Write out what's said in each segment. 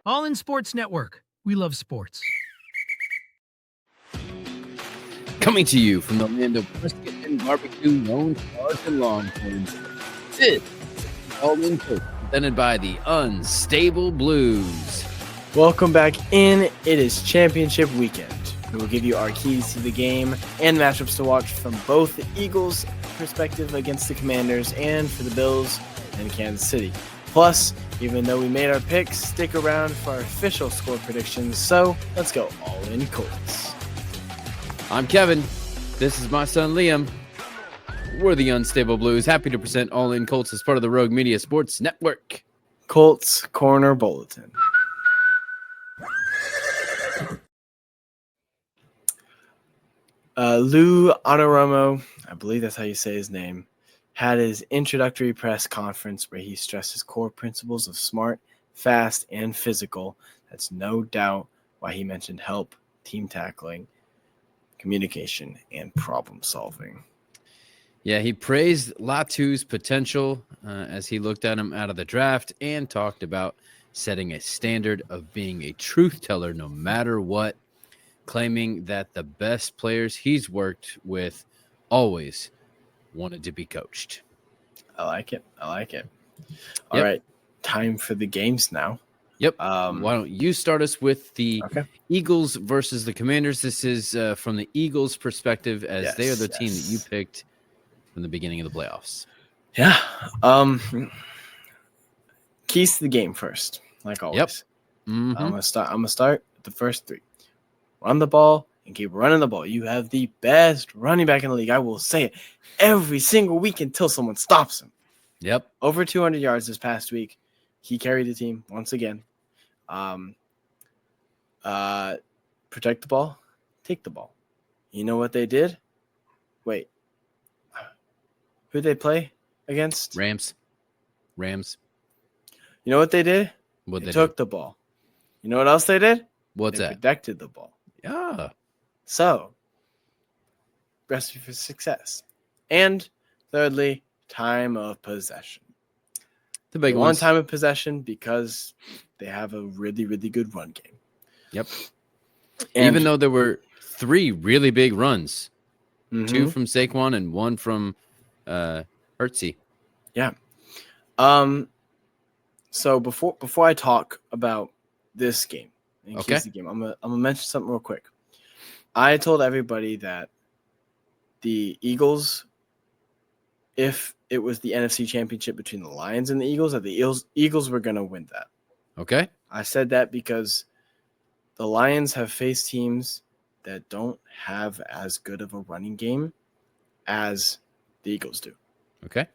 All In Sports Network. We love sports. Coming to you from the land of brisket and barbecue, known stars and longhorns, this is All In Colts, presented by the Unstable Blues. Welcome back in. It is championship weekend. We will give you our keys to the game and matchups to watch from both the Eagles' perspective against the Commanders and for the Bills and Kansas City. Plus, even though we made our picks, stick around for our official score predictions. So let's go All In Colts. I'm Kevin. This is my son Liam. We're the Unstable Blues. Happy to present All In Colts as part of the Rogue Media Sports Network. Colts Corner Bulletin. Lou Anarumo, I believe that's how you say his name, had his introductory press conference where he stressed his core principles of smart, fast, and physical. That's no doubt why he mentioned help, team tackling, communication, and problem solving. Yeah, he praised Latu's potential as he looked at him out of the draft and talked about setting a standard of being a truth teller no matter what, claiming that the best players he's worked with always wanted to be coached. I like it. All right, time for the games now. Yep. Why don't you start us with the Eagles versus the Commanders? This is from the Eagles' perspective, as they are the team that you picked from the beginning of the playoffs. Yeah. Keys to the game first, like always. Yep. I'm gonna start with the first three. Run the ball and keep running the ball. You have the best running back in the league. I will say it every single week until someone stops him. Yep. Over 200 yards this past week. He carried the team once again. Protect the ball. Take the ball. You know what they did? Wait. Who'd they play against? Rams. You know what they did? They took the ball. You know what else they did? What's they that? Protected the ball. Yeah. So, recipe for success. And thirdly, time of possession. The big one time of possession because they have a really, really good run game. Yep. And even though there were three really big runs, two from Saquon and one from Hurtsy. Yeah. So before I talk about this game, keys to the game, I'm gonna mention something real quick. I told everybody that the Eagles, if it was the NFC Championship between the Lions and the Eagles, that the Eagles were gonna win that. Okay. I said that because the Lions have faced teams that don't have as good of a running game as the Eagles do. Okay.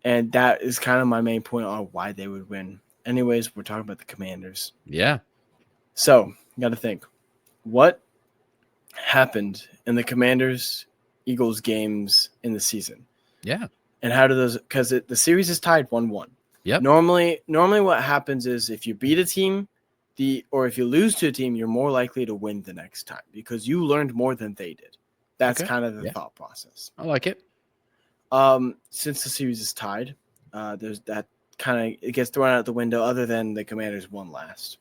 And that is kind of my main point on why they would win. Anyways, we're talking about the Commanders. Yeah. So you got to think, what happened in the Commanders-Eagles games in the season? Yeah. And how do those – because the series is tied 1-1. Yep. Normally what happens is if you beat a team or if you lose to a team, you're more likely to win the next time because you learned more than they did. That's kind of the thought process. I like it. Since the series is tied, there's that kind of it gets thrown out the window. Other than the Commanders won last,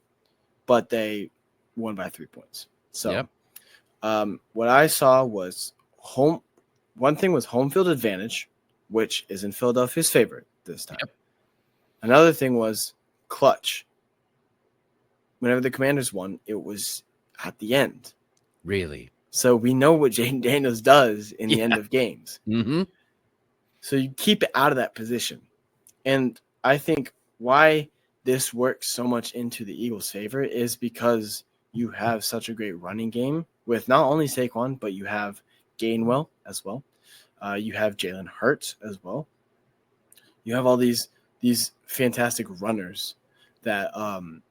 but they won by 3 points. So, what I saw was home. One thing was home field advantage, which is in Philadelphia's favor this time. Yep. Another thing was clutch. Whenever the Commanders won, it was at the end. Really? So we know what Jaden Daniels does in the end of games. Mm-hmm. So you keep it out of that position. And I think why this works so much into the Eagles' favor is because you have such a great running game with not only Saquon, but you have Gainwell as well. You have Jalen Hurts as well. You have all these fantastic runners that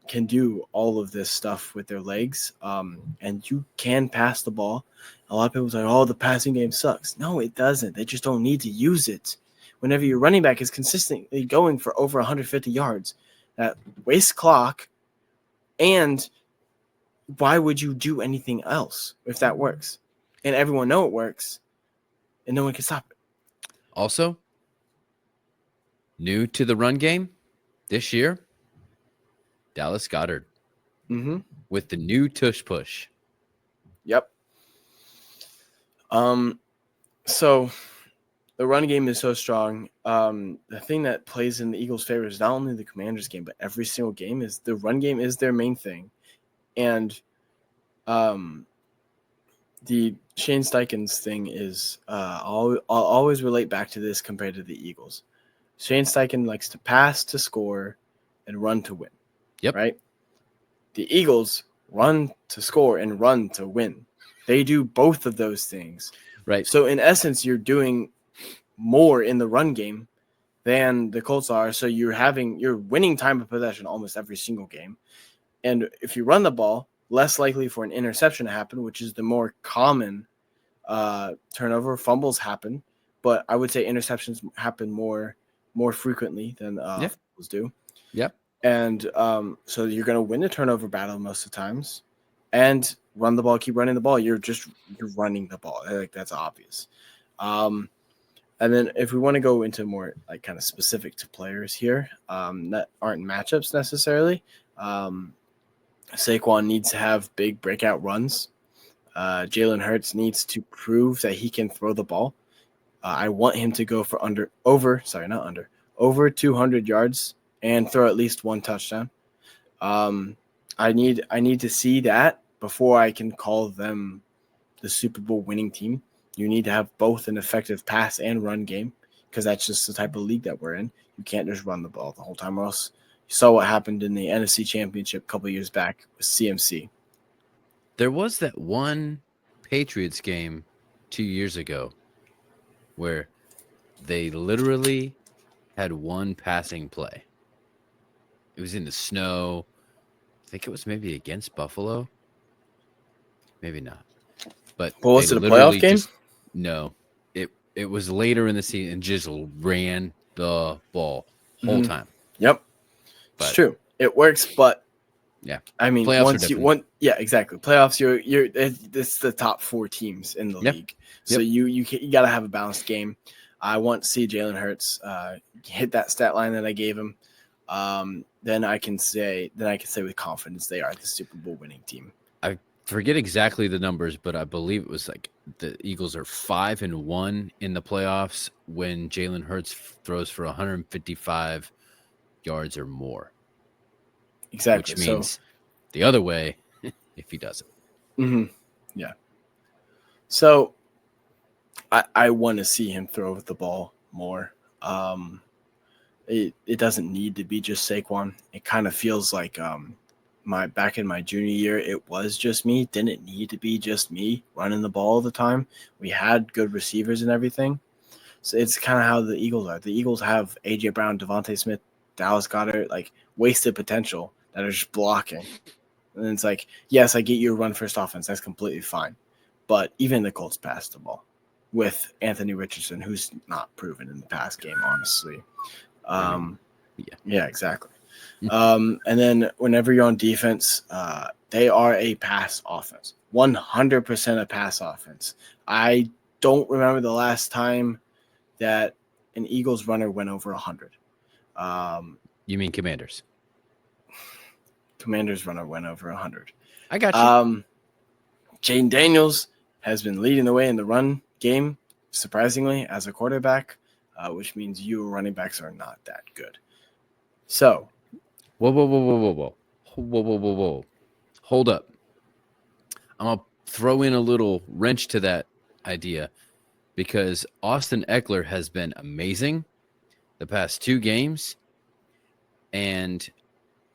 can do all of this stuff with their legs, and you can pass the ball. A lot of people say, oh, the passing game sucks. No, it doesn't. They just don't need to use it. Whenever your running back is consistently going for over 150 yards, that wastes clock, and why would you do anything else if that works? And everyone know it works, and no one can stop it. Also, new to the run game this year, Dallas Goddard Mm-hmm. with the new tush push. Yep. So the run game is so strong. The thing that plays in the Eagles' favor is not only the Commanders game, but every single game is the run game is their main thing. And the Shane Steichen's thing is I'll always relate back to this compared to the Eagles. Shane Steichen likes to pass to score and run to win. Yep. Right? The Eagles run to score and run to win. They do both of those things. Right. So in essence, you're doing more in the run game than the Colts are. So you're winning time of possession almost every single game. And if you run the ball, less likely for an interception to happen, which is the more common turnover. Fumbles happen, but I would say interceptions happen more frequently than fumbles do. Yep. And so you're going to win the turnover battle most of the times, and run the ball, keep running the ball. You're running the ball. Like, that's obvious. And then if we want to go into more like kind of specific to players here that aren't matchups necessarily, Saquon needs to have big breakout runs. Jalen Hurts needs to prove that he can throw the ball. I want him to go for over 200 yards and throw at least one touchdown. I need to see that before I can call them the Super Bowl winning team. You need to have both an effective pass and run game, because that's just the type of league that we're in. You can't just run the ball the whole time, or else you saw what happened in the NFC Championship a couple of years back with CMC. There was that one Patriots game 2 years ago where they literally had one passing play. It was in the snow. I think it was maybe against Buffalo. Maybe not. But Well, was they it a literally playoff game? No. It was later in the season and just ran the ball whole time. Yep. But It's true. It works, but yeah. I mean, Playoffs are yeah, exactly. Playoffs, it's the top 4 teams in the league. So you got to have a balanced game. I want to see Jalen Hurts hit that stat line that I gave him. Then I can say with confidence they are the Super Bowl winning team. I forget exactly the numbers, but I believe it was like the Eagles are 5-1 in the playoffs when Jalen Hurts throws for 155 yards or more. Exactly. Which means the other way if he doesn't. Mm-hmm. Yeah. So I want to see him throw the ball more. It doesn't need to be just Saquon. It kind of feels like back in my junior year, it was just me. Didn't need to be just me running the ball all the time. We had good receivers and everything. So it's kind of how the Eagles are. The Eagles have A.J. Brown, Devontae Smith, Dallas Goedert, like wasted potential that are just blocking. And it's like, yes, I get your run first offense. That's completely fine. But even the Colts passed the ball with Anthony Richardson, who's not proven in the pass game, honestly. Yeah, exactly. And then whenever you're on defense, they are a pass offense, 100% a pass offense. I don't remember the last time that an Eagles runner went over 100. You mean Commanders? Commanders runner went over 100. I got you. Jaden Daniels has been leading the way in the run game, surprisingly, as a quarterback, which means you running backs are not that good. So, Whoa. Hold up. I'm going to throw in a little wrench to that idea because Austin Eckler has been amazing the past 2 games, and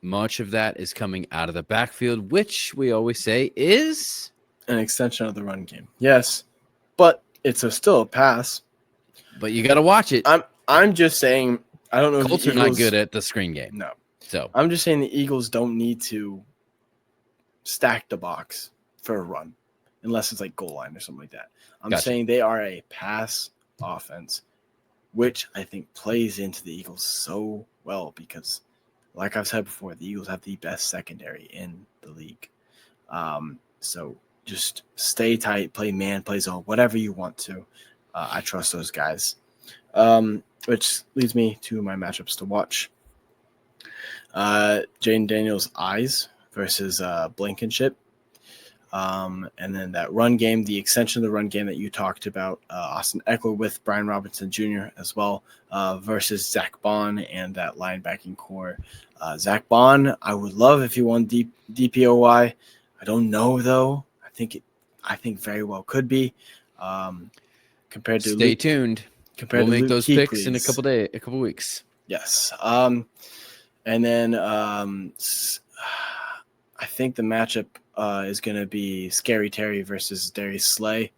much of that is coming out of the backfield, which we always say is an extension of the run game. Yes, but it's still a pass. But you got to watch it. I'm just saying, I don't know Colts if the are Eagles, not good at the screen game. No. So I'm just saying the Eagles don't need to stack the box for a run unless it's like goal line or something like that. I'm saying they are a pass offense, which I think plays into the Eagles so well because, like I've said before, the Eagles have the best secondary in the league. So just stay tight, play man, play zone, whatever you want to. I trust those guys. Which leads me to my matchups to watch. Jaden Daniels' eyes versus Blankenship. And then that run game, the extension of the run game that you talked about, Austin Eckler with Brian Robinson Jr. as well, versus Zach Bond and that linebacking core. Zach Bond, I would love if he won DPOY. I don't know though. I think very well could be. Compared to Stay tuned. Compared We'll to make Luke those Key, picks in a please. couple weeks. Yes. And then I think the matchup is going to be Scary Terry versus Darius Slay.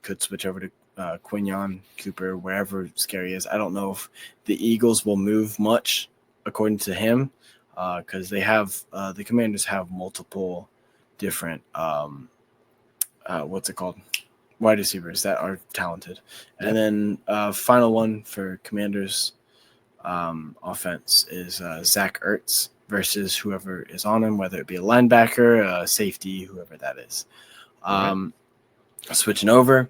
Could switch over to Quinyon, Cooper, wherever Scary is. I don't know if the Eagles will move much, according to him, because they have the Commanders have multiple different what's it called? Wide receivers that are talented. Yeah. And then final one for Commanders offense is Zach Ertz versus whoever is on him, whether it be a linebacker, a safety, whoever that is. Switching over,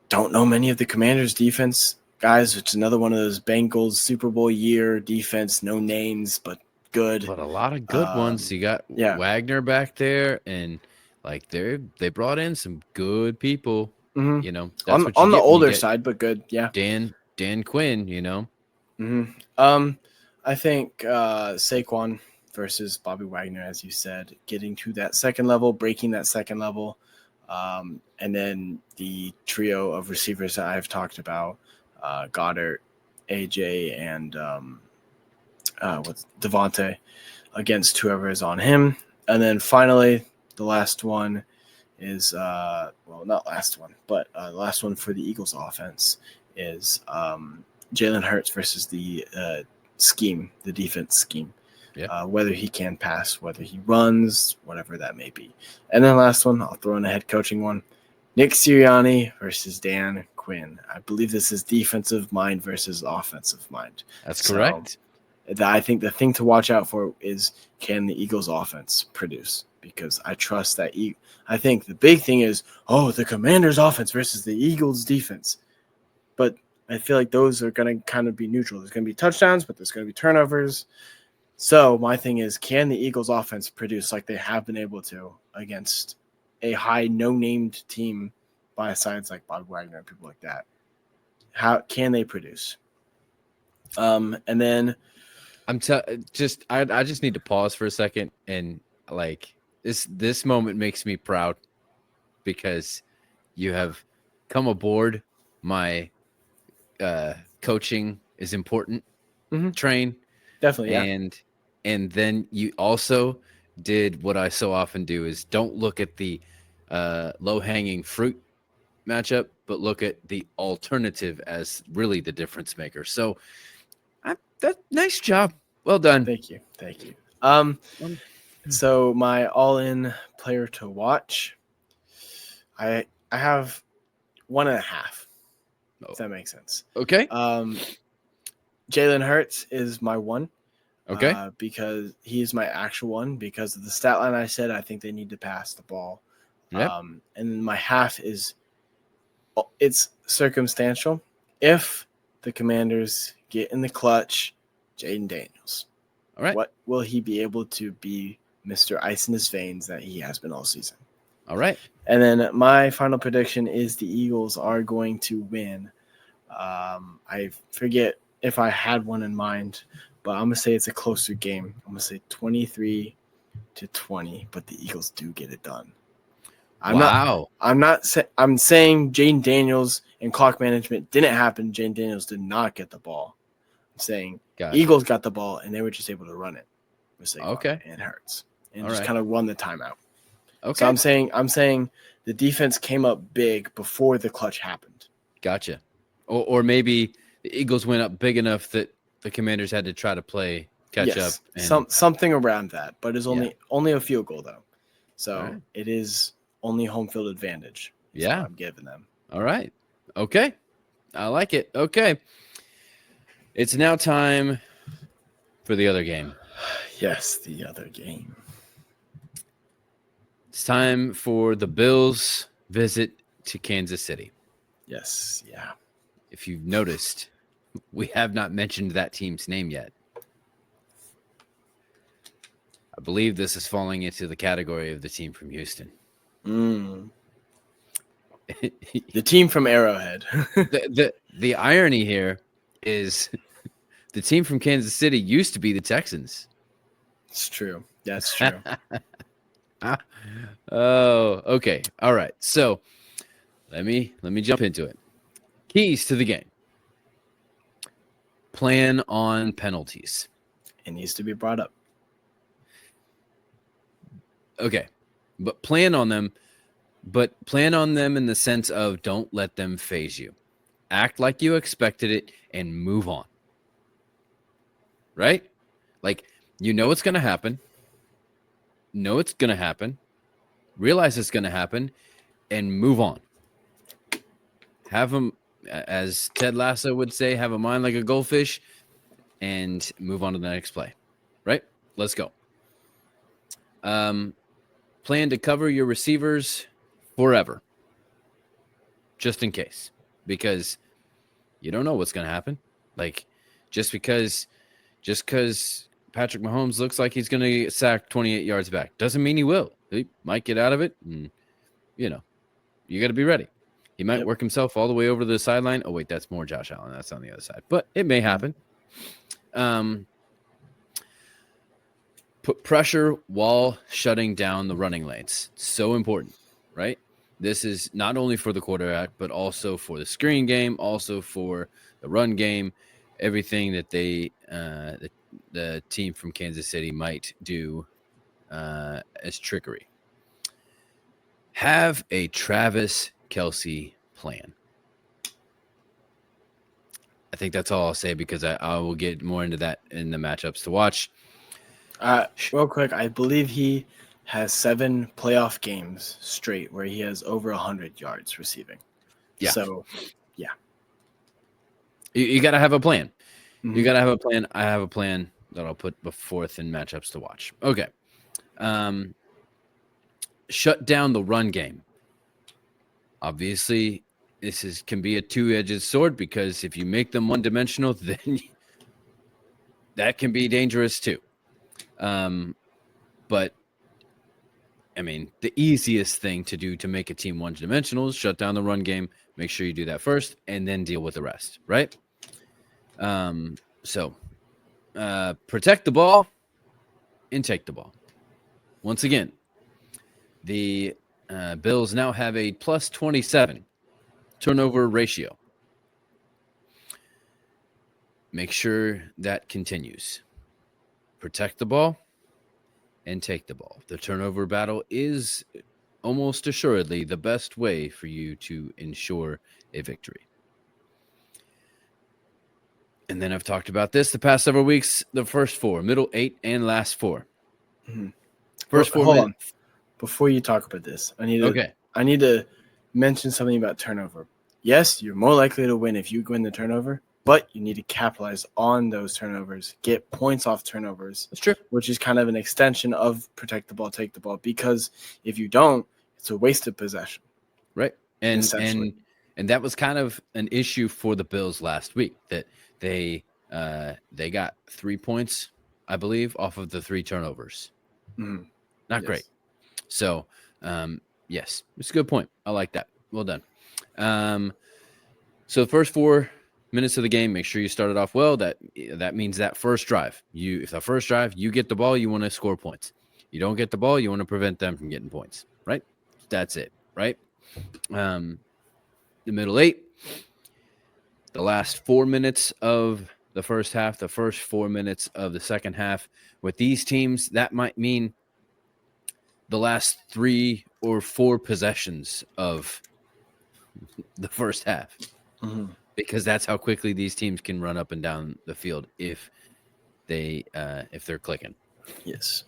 don't know many of the Commanders' defense guys. It's another one of those Bengals Super Bowl year defense, no names but good. But a lot of good ones. You got Wagner back there, and like they brought in some good people. Mm-hmm. You know, that's on the older side, but good. Yeah, Dan Quinn. You know. Mm-hmm. I think Saquon versus Bobby Wagner, as you said, getting to that second level, breaking that second level, and then the trio of receivers that I've talked about, Goddard, AJ, and Devontae against whoever is on him. And then finally, the last one is not last one, but the last one for the Eagles offense is Jalen Hurts versus the scheme, the defense scheme. Yeah. Whether he can pass, whether he runs, whatever that may be. And then last one, I'll throw in a head coaching one. Nick Sirianni versus Dan Quinn. I believe this is defensive mind versus offensive mind. That's correct. I think the thing to watch out for is, can the Eagles offense produce? Because I trust that. I think the big thing is, the Commanders offense versus the Eagles defense. But I feel like those are going to kind of be neutral. There's going to be touchdowns, but there's going to be turnovers. So my thing is, can the Eagles offense produce like they have been able to against a high no-named team by sides like Bob Wagner and people like that? How can they produce? And then I just need to pause for a second, and like this moment makes me proud because you have come aboard my coaching is important train. Definitely, yeah. And then you also did what I so often do is don't look at the low-hanging fruit matchup, but look at the alternative as really the difference maker. So nice job. Well done. Thank you. So my all-in player to watch, I have 1.5. If that makes sense. Okay. Jalen Hurts is my one. Okay. Because he is my actual one because of the stat line I said. I think they need to pass the ball. Yep. And my half is it's circumstantial. If the Commanders get in the clutch, Jaden Daniels. All right. What will he be able to be Mr. Ice in his veins that he has been all season? All right. And then my final prediction is the Eagles are going to win. I forget if I had one in mind, but I'm going to say it's a closer game. I'm going to say 23-20, but the Eagles do get it done. I'm saying Jaden Daniels and clock management didn't happen. Jaden Daniels did not get the ball. I'm saying Eagles got the ball, and they were just able to run it. Okay. And Hurts. And All just right. kind of run the timeout. Okay. So I'm saying the defense came up big before the clutch happened. Gotcha. Or maybe the Eagles went up big enough that the Commanders had to try to catch up. And Something around that, but it's only a field goal though. So It is only home field advantage. Yeah. I'm giving them. All right. Okay. I like it. Okay. It's now time for the other game. Yes, the other game. It's time for the Bills' visit to Kansas City. Yes. Yeah. If you've noticed, we have not mentioned that team's name yet. I believe this is falling into the category of the team from Houston. Mm. The team from Arrowhead. The irony here is the team from Kansas City used to be the Texans. It's true. That's true. Oh, okay. All right. So let me jump into it. Keys to the game. Plan on penalties. It needs to be brought up. Okay. But plan on them in the sense of don't let them phase you. Act like you expected it and move on. Right? Like, you know it's going to happen. Know it's going to happen. Realize it's going to happen and move on. Have them, as Ted Lasso would say, have a mind like a goldfish and move on to the next play. Right? Let's go. Plan to cover your receivers forever. Just in case. Because you don't know what's going to happen. Like, just because Patrick Mahomes looks like he's going to get sacked 28 yards back doesn't mean he will. He might get out of it. And, you got to be ready. He might work himself all the way over to the sideline. Oh, wait, that's more Josh Allen. That's on the other side. But it may happen. Put pressure while shutting down the running lanes. So important, right? This is not only for the quarterback, but also for the screen game, also for the run game, everything that the team from Kansas City might do as trickery. Have a Travis Kelce plan. I think that's all I'll say because I will get more into that in the matchups to watch. Real quick, I believe he has 7 playoff games straight where he has over 100 yards receiving. Yeah. So, yeah. You got to have a plan. Mhm. You got to have a plan. I have a plan that I'll put forth in matchups to watch. Okay. Shut down the run game. Obviously, this can be a two-edged sword because if you make them one-dimensional, then that can be dangerous too. But I mean, the easiest thing to do to make a team one-dimensional is shut down the run game. Make sure you do that first, and then deal with the rest, right? So protect the ball and take the ball. Once again, the Bills now have a plus 27 turnover ratio. Make sure that continues. Protect the ball and take the ball. The turnover battle is almost assuredly the best way for you to ensure a victory. And then I've talked about this the past several weeks, the first 4, middle 8, and last 4. Mm-hmm. First 4 Hold minutes. on. Before you talk about this, I need Okay. to mention something about turnover. Yes, you're more likely to win if you win the turnover, but you need to capitalize on those turnovers, get points off turnovers. That's true. Which is kind of an extension of protect the ball, take the ball, because if you don't, it's a wasted possession. Right. And essentially. and that was kind of an issue for the Bills last week that they got 3 points, I believe, off of the 3 turnovers. Mm-hmm. Not great. So, yes, it's a good point. I like that. Well done. So the first 4 minutes of the game, make sure you start it off well. That means that first drive. If the first drive you get the ball, you want to score points. You don't get the ball, you want to prevent them from getting points. Right? That's it. Right? The middle 8, the last 4 minutes of the first half, the first 4 minutes of the second half. With these teams, that might mean the last 3 or 4 possessions of the first half. Mm-hmm. Because that's how quickly these teams can run up and down the field if they're clicking. Yes.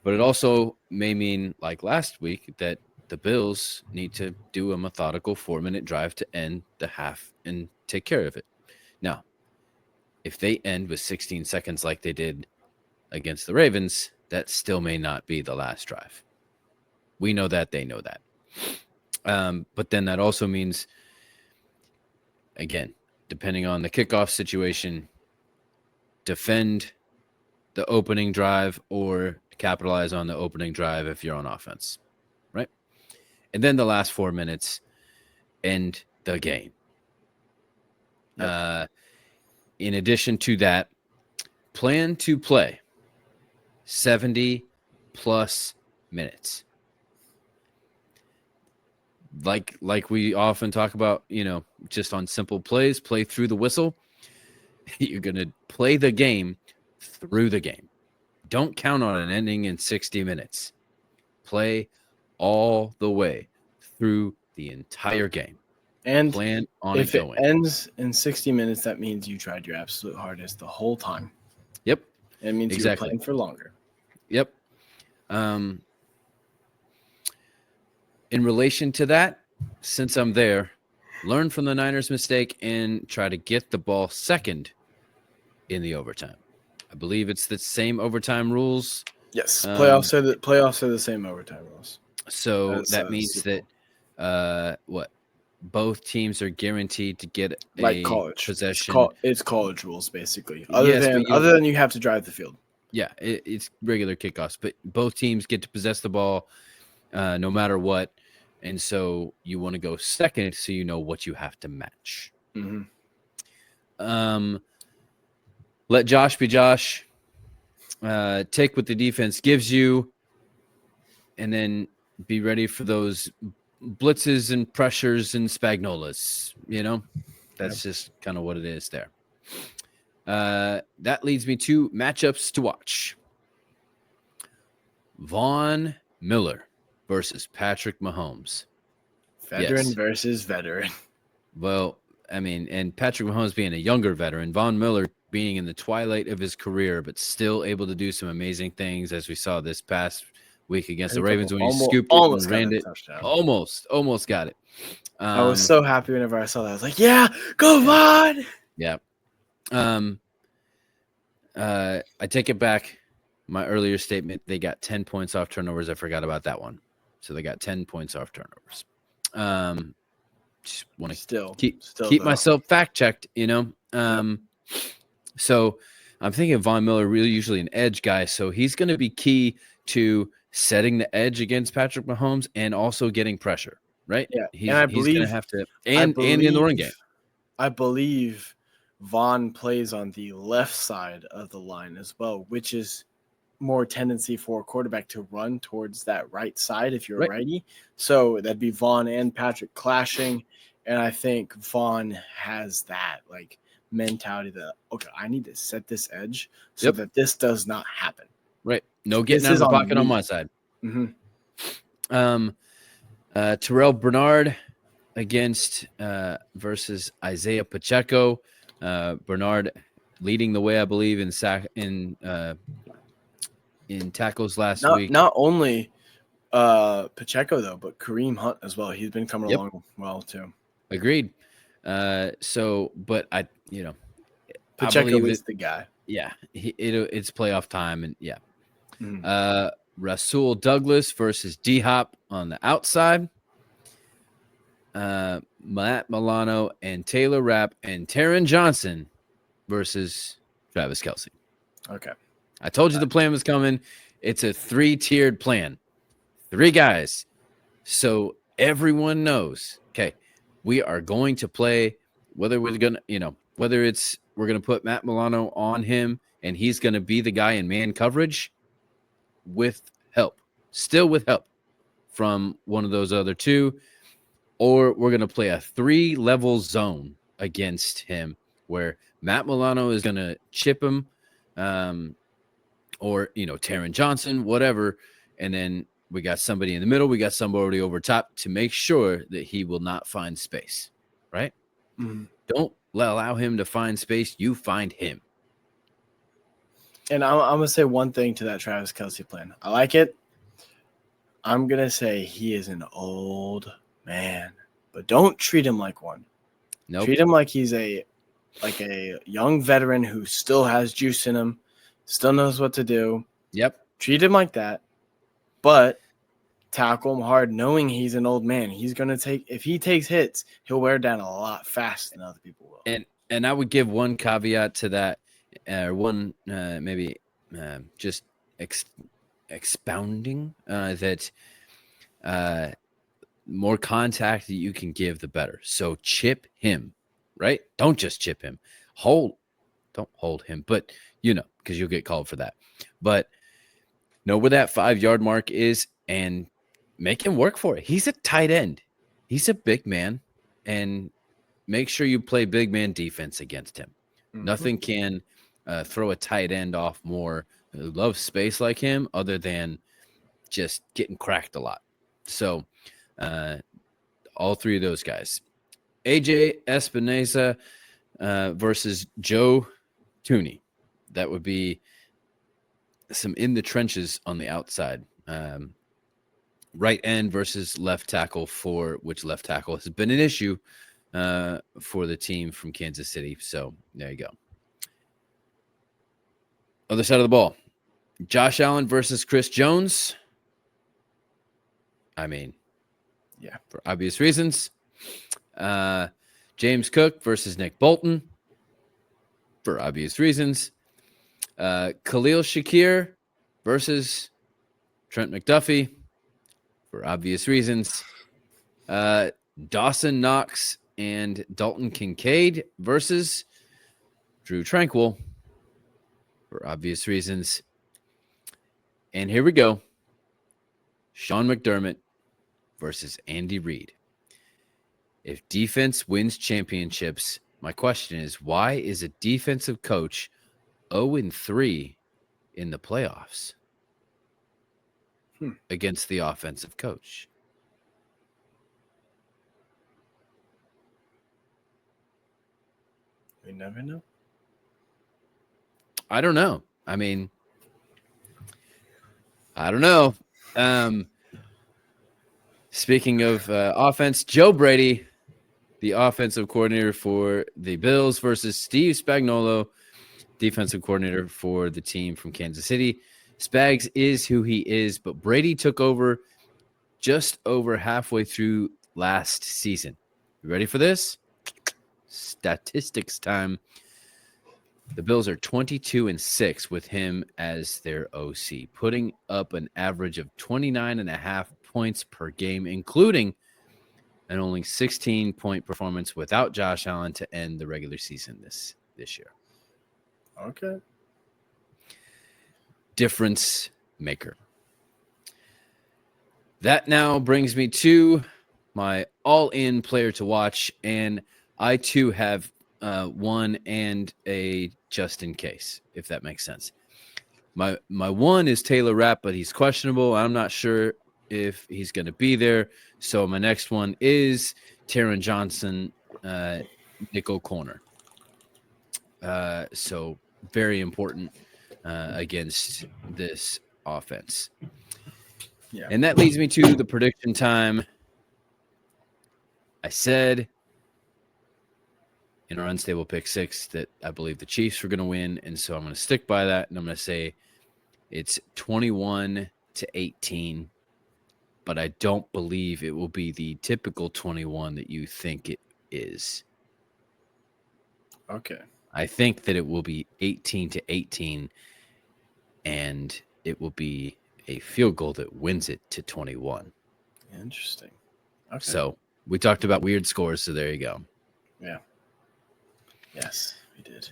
But it also may mean, like last week, that the Bills need to do a methodical 4-minute drive to end the half and take care of it. Now, if they end with 16 seconds like they did against the Ravens, that still may not be the last drive. We know that. They know that. But then that also means, again, depending on the kickoff situation, defend the opening drive or capitalize on the opening drive if you're on offense, right? And then the last 4 minutes end the game. Yep. In addition to that, plan to play 70 plus minutes. Like we often talk about, just on simple plays, play through the whistle. You're going to play the game through the game. Don't count on an ending in 60 minutes. Play all the way through the entire game. And plan on if it it going. ends in 60 minutes, that means you tried your absolute hardest the whole time. Yep. It means Exactly. you're playing for longer. Yep. In relation to that, since I'm there, learn from the Niners' mistake and try to get the ball second in the overtime. I believe it's the same overtime rules. Yes, playoffs are the same overtime rules. So that means that both teams are guaranteed to get Like a college possession. It's college rules basically. Yes, Other than you have to drive the field. Yeah, it's regular kickoffs, but both teams get to possess the ball no matter what. And so you want to go second so you know what you have to match. Mm-hmm. Let Josh be Josh. Take what the defense gives you, and then be ready for those blitzes and pressures and Spagnolas. That's just kind of what it is there. That leads me to matchups to watch. Von Miller versus Patrick Mahomes. Veteran Yes. versus veteran. Well, I mean, and Patrick Mahomes being a younger veteran, Von Miller being in the twilight of his career, but still able to do some amazing things, as we saw this past week against the Ravens when he scooped it and ran it. Almost got it. I was so happy whenever I saw that. I was like, yeah, go Von! Yeah. I take it back. My earlier statement, they got 10 points off turnovers. I forgot about that one. So they got 10 points off turnovers. Just want to keep myself fact checked, So I'm thinking Von Miller really usually an edge guy. So he's going to be key to setting the edge against Patrick Mahomes and also getting pressure, right? Yeah. He's going to have to, and in the run game. I believe Von plays on the left side of the line as well, which is more tendency for a quarterback to run towards that right side if you're righty. So that'd be Von and Patrick clashing. And I think Von has that mentality that, okay, I need to set this edge so that this does not happen. Right. No getting out of the pocket on my side. Mm-hmm. Terrell Bernard against versus Isaiah Pacheco. Bernard leading the way, I believe, in tackles last week. Not only Pacheco though, but Kareem Hunt as well. He's been coming along well too. Agreed. But Pacheco is the guy. Yeah, it's playoff time, and yeah. Mm. Rasul Douglas versus D Hop on the outside. Matt Milano and Taylor Rapp and Taron Johnson versus Travis Kelce. Okay. I told you the plan was coming. It's a 3-tiered plan. 3 guys. So everyone knows, okay, we are going to play whether we're going to, whether it's we're going to put Matt Milano on him and he's going to be the guy in man coverage still with help from one of those other 2, or we're going to play a 3-level zone against him where Matt Milano is going to chip him, or, Taron Johnson, whatever. And then we got somebody in the middle. We got somebody over top to make sure that he will not find space, right? Mm-hmm. Don't allow him to find space. You find him. And I'm going to say one thing to that Travis Kelce plan. I like it. I'm going to say he is an old man, but don't treat him like one. Nope. Treat him like he's a young veteran who still has juice in him, still knows what to do. Yep. Treat him like that, but tackle him hard knowing he's an old man. He's going to if he takes hits, he'll wear down a lot faster than other people will. And I would give one caveat to that, one maybe just expounding that more contact that you can give, the better. So chip him, right? Don't just chip him. Don't hold him, but because you'll get called for that. But know where that 5-yard mark is and make him work for it. He's a tight end. He's a big man, and make sure you play big man defense against him. Mm-hmm. Nothing can throw a tight end off more who loves space like him, other than just getting cracked a lot. So all three of those guys. AJ Espinoza versus Joe Thuney. That would be some in the trenches on the outside. Right end versus left tackle, for which left tackle has been an issue for the team from Kansas City. So there you go. Other side of the ball. Josh Allen versus Chris Jones. I mean, yeah, for obvious reasons. James Cook versus Nick Bolton. For obvious reasons. Khalil Shakir versus Trent McDuffie. For obvious reasons. Dawson Knox and Dalton Kincaid versus Drew Tranquil. For obvious reasons. And here we go. Sean McDermott versus Andy Reid. If defense wins championships, my question is, why is a defensive coach 0-3 in the playoffs against the offensive coach? We never know. I don't know. I mean, I don't know. Speaking of offense, Joe Brady, the offensive coordinator for the Bills, versus Steve Spagnuolo, defensive coordinator for the team from Kansas City. Spags is who he is, but Brady took over just over halfway through last season. You ready for this? Statistics time. The Bills are 22-6 with him as their OC, putting up an average of 29.5 points per game, including an only 16-point performance without Josh Allen to end the regular season this year. Okay. Difference maker. That now brings me to my all-in player to watch, and I too have one and a just in case, if that makes sense. My one is Taylor Rapp, but he's questionable. I'm not sure if he's going to be there. So my next one is Taron Johnson, nickel corner. So very important against this offense. Yeah. And that leads me to the prediction time. I said in our unstable pick 6 that I believe the Chiefs were going to win, and so I'm going to stick by that, and I'm going to say it's 21-18, but I don't believe it will be the typical 21 that you think it is. Okay. I think that it will be 18-18, and it will be a field goal that wins it to 21. Interesting. Okay. So we talked about weird scores, so there you go. Yeah. Yes, we did.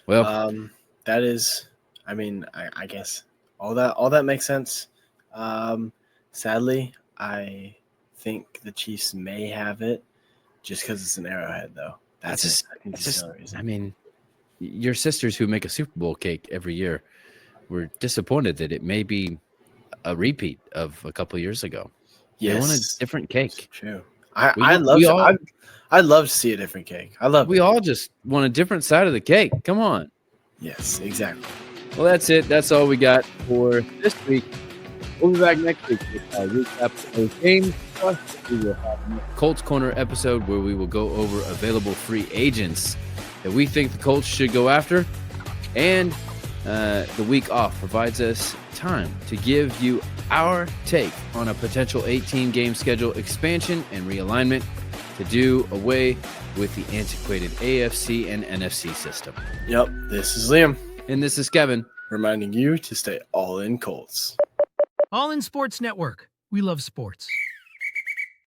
Well, that is, I mean, I guess all that makes sense. Sadly, I think the Chiefs may have it just because it's an Arrowhead, though. That's just, I mean, your sisters who make a Super Bowl cake every year were disappointed that it may be a repeat of a couple of years ago. Yes. They want a different cake. It's true. I'd love to see a different cake. We all just want a different side of the cake. Come on. Yes, exactly. Well, that's it. That's all we got for this week. We'll be back next week with a recap of those games. Plus, we will have a Colts Corner episode where we will go over available free agents that we think the Colts should go after. And the week off provides us time to give you our take on a potential 18-game schedule expansion and realignment to do away with the antiquated AFC and NFC system. Yep, this is Liam. And this is Kevin. reminding you to stay all in Colts. All in Sports Network. We love sports.